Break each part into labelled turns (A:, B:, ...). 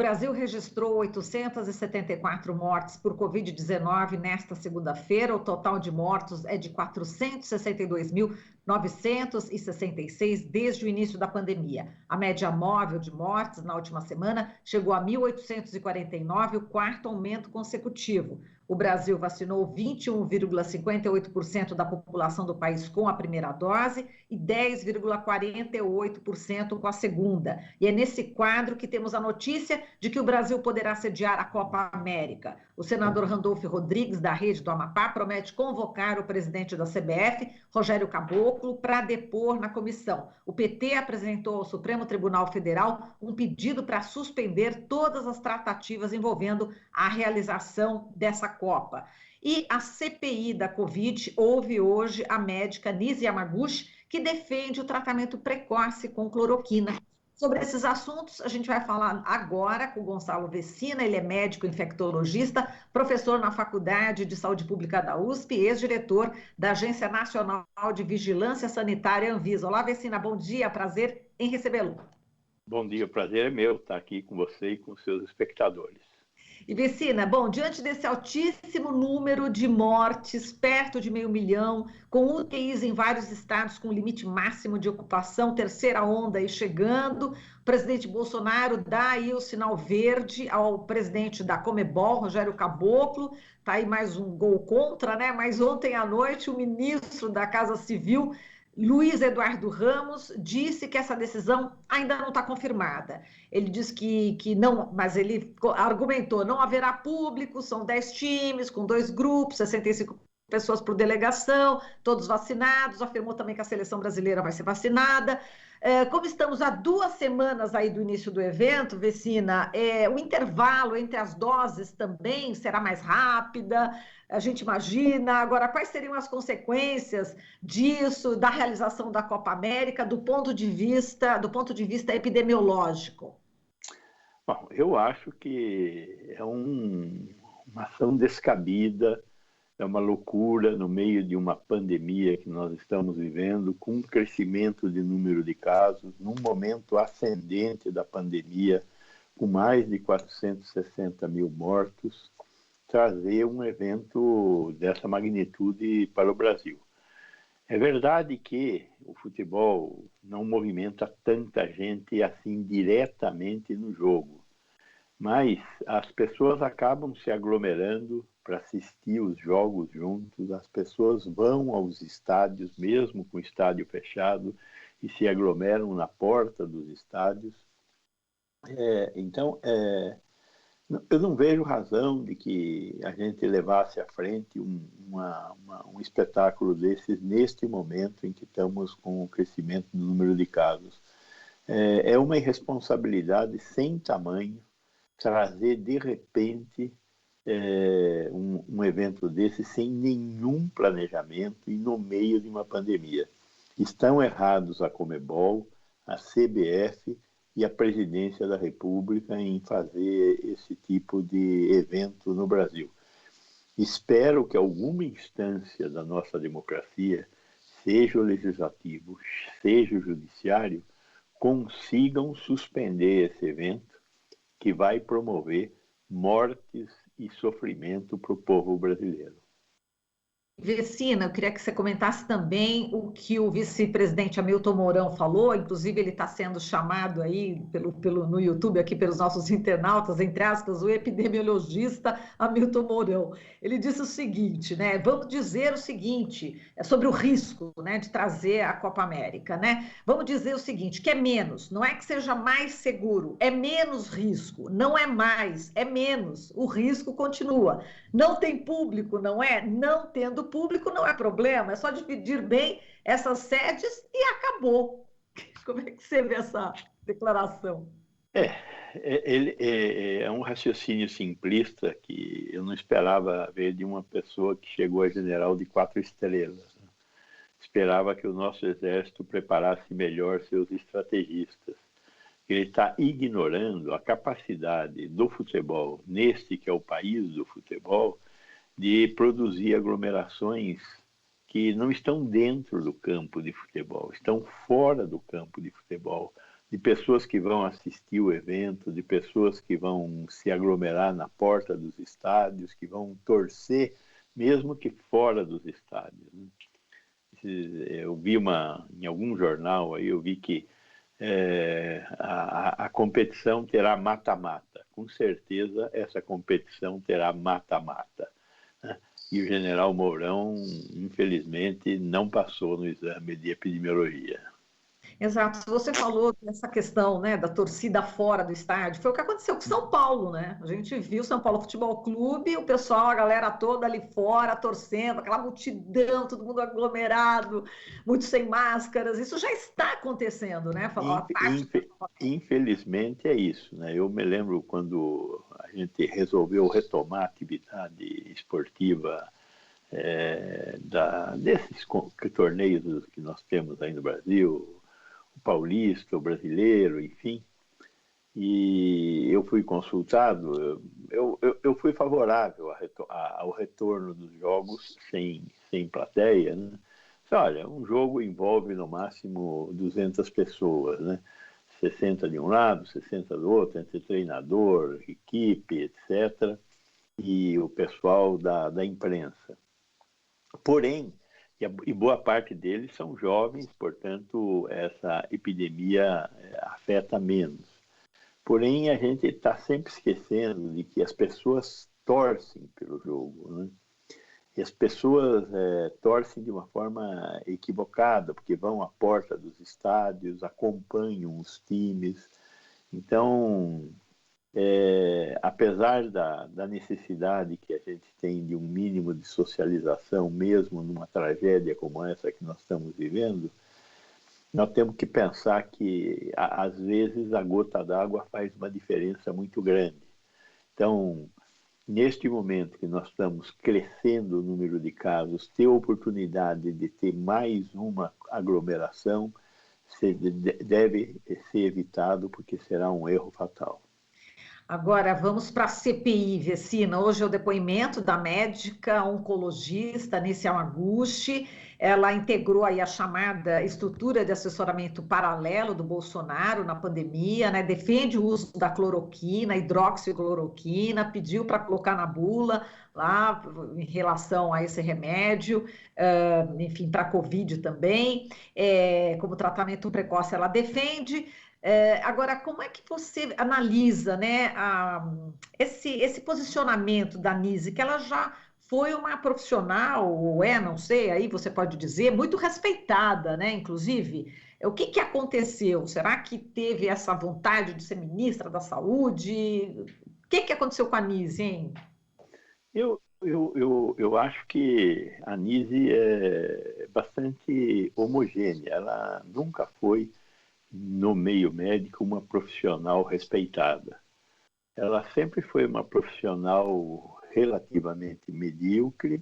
A: Brasil registrou 874 mortes por Covid-19 nesta segunda-feira. O total de mortos é de 462.966 desde o início da pandemia. A média móvel de mortes na última semana chegou a 1.849, o quarto aumento consecutivo. O Brasil vacinou 21,58% da população do país com a primeira dose e 10,48% com a segunda. E é nesse quadro que temos a notícia de que o Brasil poderá sediar a Copa América. O senador Randolfo Rodrigues, da Rede do Amapá, promete convocar o presidente da CBF, Rogério Caboclo, para depor na comissão. O PT apresentou ao Supremo Tribunal Federal um pedido para suspender todas as tratativas envolvendo a realização dessa Copa. E a CPI da Covid ouve hoje a médica Nise Yamaguchi, que defende o tratamento precoce com cloroquina. Sobre esses assuntos, a gente vai falar agora com o Gonçalo Vecina, ele é médico infectologista, professor na Faculdade de Saúde Pública da USP, ex-diretor da Agência Nacional de Vigilância Sanitária, Anvisa. Olá, Vecina, bom dia, prazer em recebê-lo.
B: Bom dia, o prazer é meu estar aqui com você e com seus espectadores.
A: E Vecina, bom, diante desse altíssimo número de mortes, perto de 500.000, com UTIs em vários estados com limite máximo de ocupação, terceira onda aí chegando, o presidente Bolsonaro dá aí o sinal verde ao presidente da Conmebol, Rogério Caboclo, tá aí mais um gol contra, né? Mas ontem à noite o ministro da Casa Civil, Luiz Eduardo Ramos, disse que essa decisão ainda não está confirmada. Ele disse que não, mas ele argumentou, não haverá público, são 10 times, com 2 grupos, 65 pessoas por delegação, todos vacinados, afirmou também que a seleção brasileira vai ser vacinada. Como estamos há 2 semanas aí do início do evento, Vecina, o intervalo entre as doses também será mais rápida, a gente imagina. Agora, quais seriam as consequências disso, da realização da Copa América, do ponto de vista epidemiológico?
B: Bom, eu acho que é uma ação descabida, é uma loucura no meio de uma pandemia que nós estamos vivendo, com um crescimento de número de casos, num momento ascendente da pandemia, com mais de 460 mil mortos, trazer um evento dessa magnitude para o Brasil. É verdade que o futebol não movimenta tanta gente assim diretamente no jogo, mas as pessoas acabam se aglomerando para assistir os jogos juntos, as pessoas vão aos estádios, mesmo com o estádio fechado, e se aglomeram na porta dos estádios. Então, eu não vejo razão de que a gente levasse à frente um espetáculo desses neste momento em que estamos com o crescimento do número de casos. É uma irresponsabilidade sem tamanho trazer de repente um evento desse sem nenhum planejamento e no meio de uma pandemia. Estão errados a Conmebol, a CBF e a Presidência da República em fazer esse tipo de evento no Brasil. Espero que alguma instância da nossa democracia, seja o legislativo, seja o judiciário, consigam suspender esse evento que vai promover mortes e sofrimento para o povo brasileiro.
A: Vecina, eu queria que você comentasse também o que o vice-presidente Hamilton Mourão falou, inclusive ele está sendo chamado aí no YouTube, aqui pelos nossos internautas, entre aspas, o epidemiologista Hamilton Mourão. Ele disse o seguinte, né? Vamos dizer o seguinte, sobre o risco, né, de trazer a Copa América, né? Vamos dizer o seguinte, que é menos, não é que seja mais seguro, é menos risco, não é mais, é menos, o risco continua. Não tem público, não é? Não tendo público não é problema, é só dividir bem essas sedes e acabou. Como é que você vê essa declaração?
B: Ele é um raciocínio simplista que eu não esperava ver de uma pessoa que chegou a general de 4 estrelas. Esperava que o nosso exército preparasse melhor seus estrategistas. Ele está ignorando a capacidade do futebol, neste que é o país do futebol, de produzir aglomerações que não estão dentro do campo de futebol, estão fora do campo de futebol, de pessoas que vão assistir o evento, de pessoas que vão se aglomerar na porta dos estádios, que vão torcer, mesmo que fora dos estádios, né? Eu vi em algum jornal aí, eu vi que a competição terá mata-mata. Com certeza, essa competição terá mata-mata, né? E o general Mourão, infelizmente, não passou no exame de epidemiologia.
A: Exato. Você falou dessa questão, né, da torcida fora do estádio. Foi o que aconteceu com São Paulo, né? A gente viu o São Paulo Futebol Clube, o pessoal, a galera toda ali fora, torcendo, aquela multidão, todo mundo aglomerado, muito sem máscaras. Isso já está acontecendo, né? A parte
B: Infelizmente é isso, né? Eu me lembro quando a gente resolveu retomar a atividade esportiva desses torneios que nós temos aí no Brasil, o paulista, o brasileiro, enfim. E eu fui consultado, eu fui favorável ao retorno dos jogos sem plateia, né? Olha, um jogo envolve no máximo 200 pessoas, né? 60 de um lado, 60 do outro, entre treinador, equipe, etc., e o pessoal da imprensa. Porém, e boa parte deles são jovens, portanto, essa epidemia afeta menos. Porém, a gente está sempre esquecendo de que as pessoas torcem pelo jogo, né? E as pessoas torcem de uma forma equivocada, porque vão à porta dos estádios, acompanham os times. Então, apesar da necessidade que a gente tem de um mínimo de socialização, mesmo numa tragédia como essa que nós estamos vivendo, nós temos que pensar que, às vezes, a gota d'água faz uma diferença muito grande. Então, neste momento que nós estamos crescendo o número de casos, ter a oportunidade de ter mais uma aglomeração deve ser evitado, porque será um erro fatal.
A: Agora, vamos para a CPI, Vecina. Hoje é o depoimento da médica oncologista Nícia Yamaguchi. Ela integrou aí a chamada estrutura de assessoramento paralelo do Bolsonaro na pandemia, né? Defende o uso da cloroquina, hidroxicloroquina, pediu para colocar na bula lá em relação a esse remédio, enfim, para a Covid também, como tratamento precoce ela defende. Agora, como é que você analisa, né, esse posicionamento da Nise, que ela já foi uma profissional, ou não sei, aí você pode dizer, muito respeitada, né, inclusive. O que aconteceu? Será que teve essa vontade de ser ministra da Saúde? O que aconteceu com a Nise, hein?
B: Eu acho que a Nise é bastante homogênea. Ela nunca foi, no meio médico, uma profissional respeitada. Ela sempre foi uma profissional relativamente medíocre,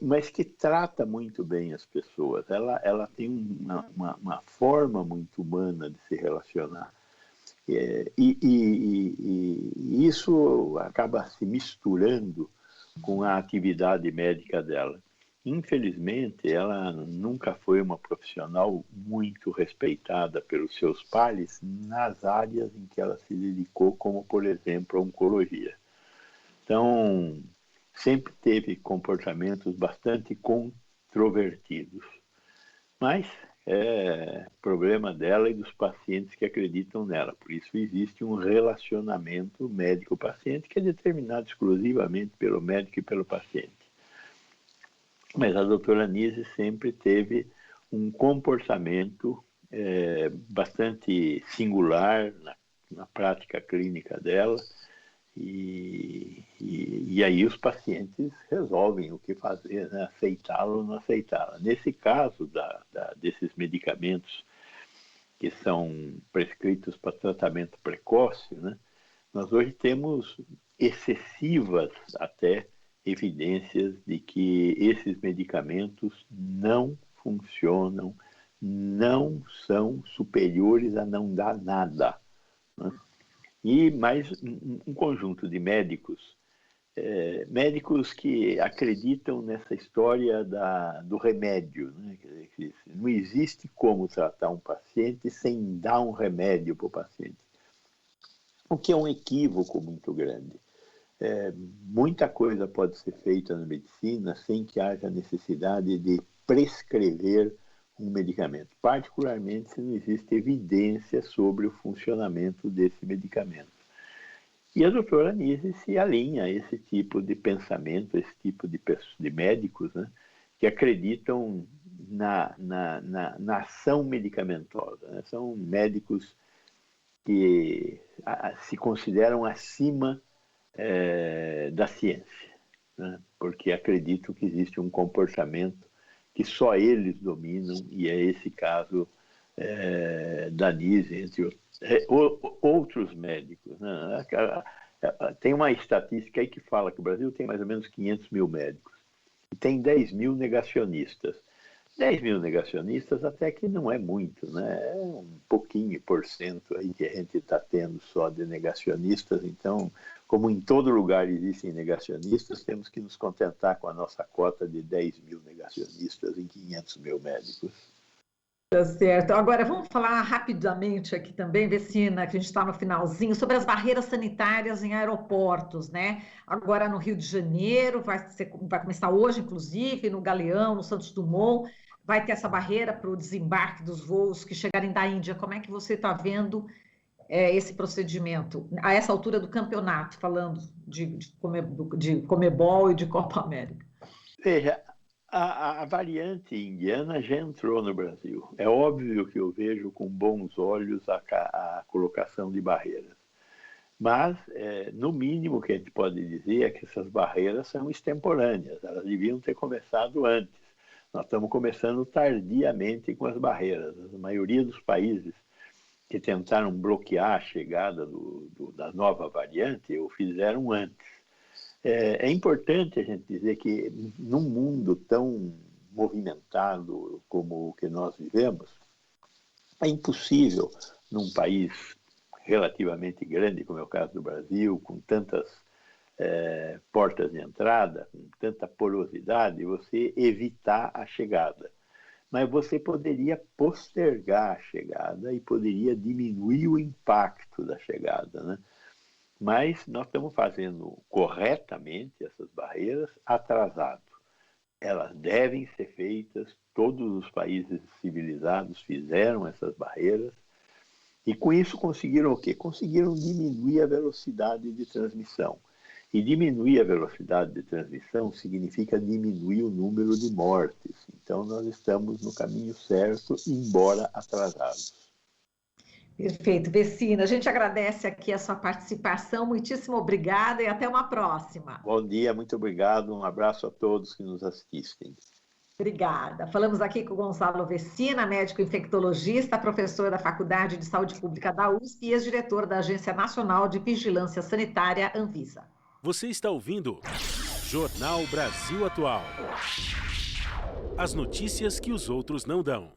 B: mas que trata muito bem as pessoas. Ela tem uma forma muito humana de se relacionar. E isso acaba se misturando com a atividade médica dela. Infelizmente, ela nunca foi uma profissional muito respeitada pelos seus pares nas áreas em que ela se dedicou, como, por exemplo, a oncologia. Então, sempre teve comportamentos bastante controvertidos. Mas é problema dela e dos pacientes que acreditam nela. Por isso existe um relacionamento médico-paciente que é determinado exclusivamente pelo médico e pelo paciente. Mas a doutora Nise sempre teve um comportamento bastante singular na prática clínica dela, e aí os pacientes resolvem o que fazer, né? Aceitá-la ou não aceitá-la. Nesse caso desses medicamentos que são prescritos para tratamento precoce, né? Nós hoje temos excessivas até evidências de que esses medicamentos não funcionam, não são superiores a não dar nada, né? E mais um conjunto de médicos médicos que acreditam nessa história do remédio, né? Quer dizer, que não existe como tratar um paciente sem dar um remédio para o paciente, o que é um equívoco muito grande. Muita coisa pode ser feita na medicina sem que haja necessidade de prescrever um medicamento, particularmente se não existe evidência sobre o funcionamento desse medicamento. E a doutora Anise se alinha a esse tipo de pensamento, esse tipo de médicos, né, que acreditam na ação medicamentosa, né? São médicos que se consideram acima da ciência, né? Porque acreditam que existe um comportamento que só eles dominam, e é esse caso da Anise, entre outros médicos, né? Tem uma estatística aí que fala que o Brasil tem mais ou menos 500 mil médicos e tem 10 mil negacionistas. 10 mil negacionistas até que não é muito, né? É um pouquinho por cento aí que a gente está tendo só de negacionistas. Então, como em todo lugar existem negacionistas, temos que nos contentar com a nossa cota de 10 mil negacionistas em 500 mil médicos.
A: Tá certo. Agora, vamos falar rapidamente aqui também, Vecina, que a gente está no finalzinho, sobre as barreiras sanitárias em aeroportos, né? Agora no Rio de Janeiro, vai começar hoje, inclusive, no Galeão, no Santos Dumont, vai ter essa barreira para o desembarque dos voos que chegarem da Índia. Como é que você está vendo esse procedimento, a essa altura do campeonato, falando de Comebol e de Copa América?
B: Veja, a variante indiana já entrou no Brasil. É óbvio que eu vejo com bons olhos a colocação de barreiras. Mas, no mínimo, o que a gente pode dizer é que essas barreiras são extemporâneas. Elas deviam ter começado antes. Nós estamos começando tardiamente com as barreiras. A maioria dos países que tentaram bloquear a chegada da nova variante o fizeram antes. É importante a gente dizer que num mundo tão movimentado como o que nós vivemos, é impossível, num país relativamente grande, como é o caso do Brasil, com tantas portas de entrada, com tanta porosidade, você evitar a chegada. Mas você poderia postergar a chegada e poderia diminuir o impacto da chegada, né? Mas nós estamos fazendo corretamente essas barreiras atrasado. Elas devem ser feitas, todos os países civilizados fizeram essas barreiras, e com isso conseguiram o quê? Conseguiram diminuir a velocidade de transmissão. E diminuir a velocidade de transmissão significa diminuir o número de mortes. Então nós estamos no caminho certo, embora atrasados.
A: Perfeito, Vecina. A gente agradece aqui a sua participação. Muitíssimo obrigada e até uma próxima.
B: Bom dia, muito obrigado. Um abraço a todos que nos assistem.
A: Obrigada. Falamos aqui com o Gonçalo Vecina, médico infectologista, professor da Faculdade de Saúde Pública da USP e ex-diretor da Agência Nacional de Vigilância Sanitária, Anvisa.
C: Você está ouvindo Jornal Brasil Atual. As notícias que os outros não dão.